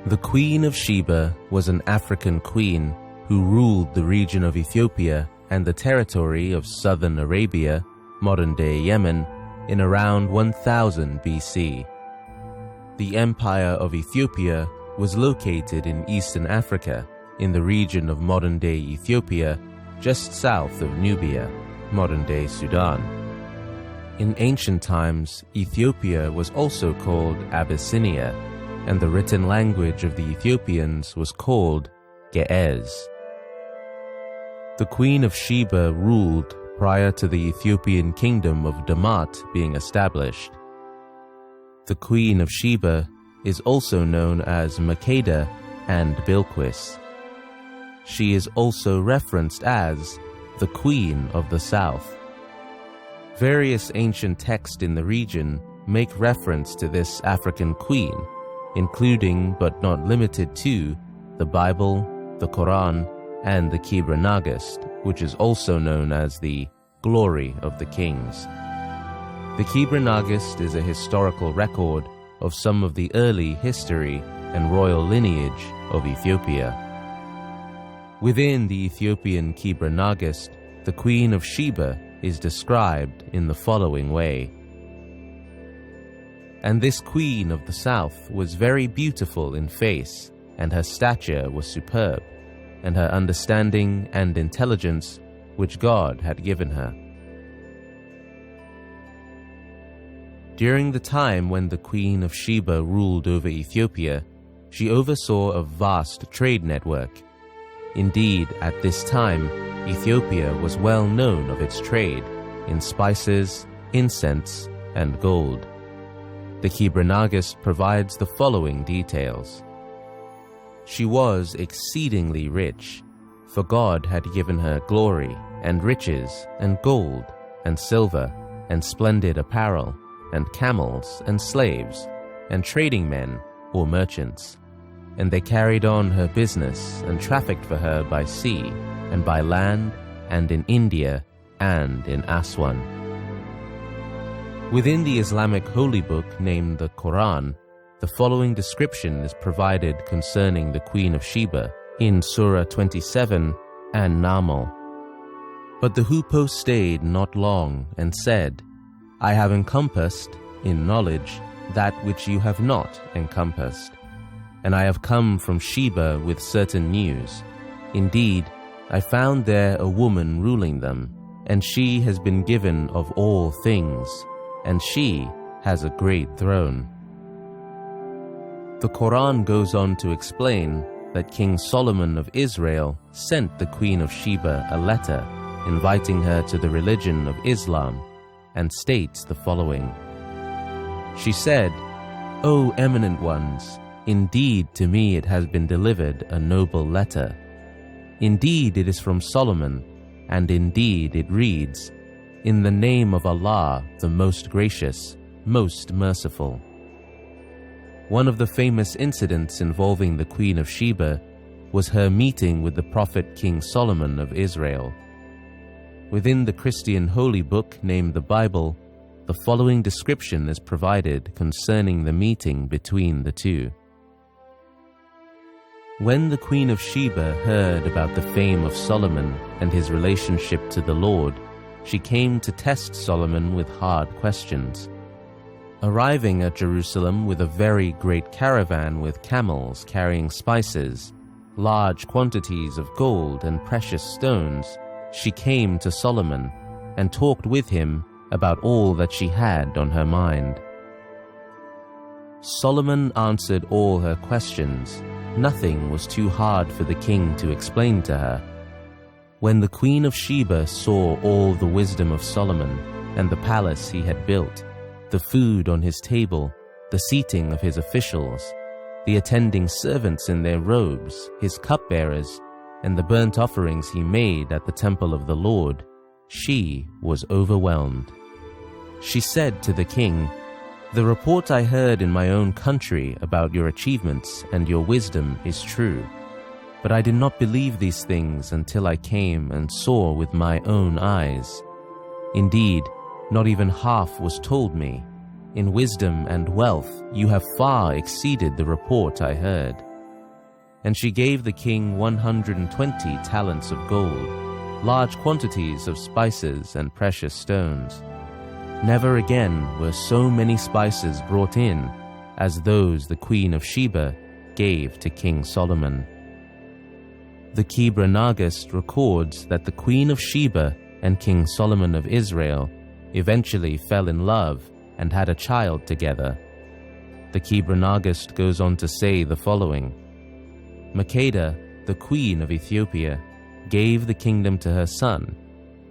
The Queen of Sheba was an African queen who ruled the region of Ethiopia and the territory of southern Arabia, modern-day Yemen, in around 1000 BC. The Empire of Ethiopia was located in eastern Africa, in the region of modern-day Ethiopia, just south of Nubia, modern-day Sudan. In ancient times, Ethiopia was also called Abyssinia, and the written language of the Ethiopians was called Ge'ez. The Queen of Sheba ruled prior to the Ethiopian kingdom of Damat being established. The Queen of Sheba is also known as Makeda and Bilquis. She is also referenced as the Queen of the South. Various ancient texts in the region make reference to this African queen, including but not limited to the Bible, the Quran, and the Quranic, which is also known as the Glory of the Kings. The Quranic is a historical record of some of the early history and royal lineage of Ethiopia. Within the Ethiopian Quranic, the Queen of Sheba is described in the following way. And this queen of the south was very beautiful in face, and her stature was superb, and her understanding and intelligence which God had given her. During the time when the Queen of Sheba ruled over Ethiopia, she oversaw a vast trade network. Indeed, at this time, Ethiopia was well known of its trade in spices, incense, and gold. The Quranic provides the following details. She was exceedingly rich, for God had given her glory, and riches, and gold, and silver, and splendid apparel, and camels, and slaves, and trading men, or merchants. And they carried on her business, and trafficked for her by sea, and by land, and in India, and in Aswan. Within the Islamic holy book named the Quran, the following description is provided concerning the Queen of Sheba in Surah 27 and Namal. But the Hoopoe stayed not long and said, I have encompassed, in knowledge, that which you have not encompassed. And I have come from Sheba with certain news. Indeed, I found there a woman ruling them, and she has been given of all things, and she has a great throne. The Quran goes on to explain that King Solomon of Israel sent the Queen of Sheba a letter inviting her to the religion of Islam, and states the following. She said, O eminent ones, indeed to me it has been delivered a noble letter. Indeed it is from Solomon, and indeed it reads, In the name of Allah, the most gracious, most merciful. One of the famous incidents involving the Queen of Sheba was her meeting with the prophet King Solomon of Israel. Within the Christian holy book named the Bible, the following description is provided concerning the meeting between the two. When the Queen of Sheba heard about the fame of Solomon and his relationship to the Lord, she came to test Solomon with hard questions. Arriving at Jerusalem with a very great caravan with camels carrying spices, large quantities of gold and precious stones, she came to Solomon and talked with him about all that she had on her mind. Solomon answered all her questions. Nothing was too hard for the king to explain to her. When the Queen of Sheba saw all the wisdom of Solomon and the palace he had built, the food on his table, the seating of his officials, the attending servants in their robes, his cupbearers, and the burnt offerings he made at the temple of the Lord, she was overwhelmed. She said to the king, "The report I heard in my own country about your achievements and your wisdom is true. But I did not believe these things until I came and saw with my own eyes. Indeed, not even half was told me. In wisdom and wealth you have far exceeded the report I heard." And she gave the king 120 talents of gold, large quantities of spices and precious stones. Never again were so many spices brought in as those the Queen of Sheba gave to King Solomon. The Kebra Nagast records that the Queen of Sheba and King Solomon of Israel eventually fell in love and had a child together. The Kebra Nagast goes on to say the following: Makeda, the queen of Ethiopia, gave the kingdom to her son,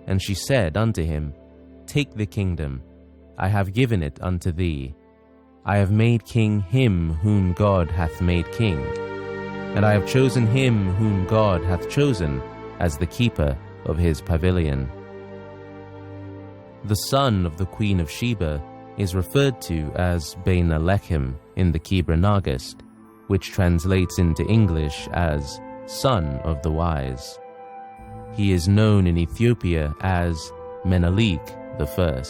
and she said unto him, "Take the kingdom, I have given it unto thee. I have made king him whom God hath made king, and I have chosen him whom God hath chosen as the keeper of his pavilion." The son of the Queen of Sheba is referred to as Bein Alechem in the Kebra Nagast, which translates into English as son of the wise. He is known in Ethiopia as Menelik I.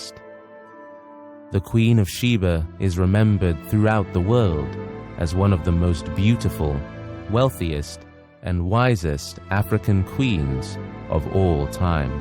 The Queen of Sheba is remembered throughout the world as one of the most beautiful, wealthiest, and wisest African queens of all time.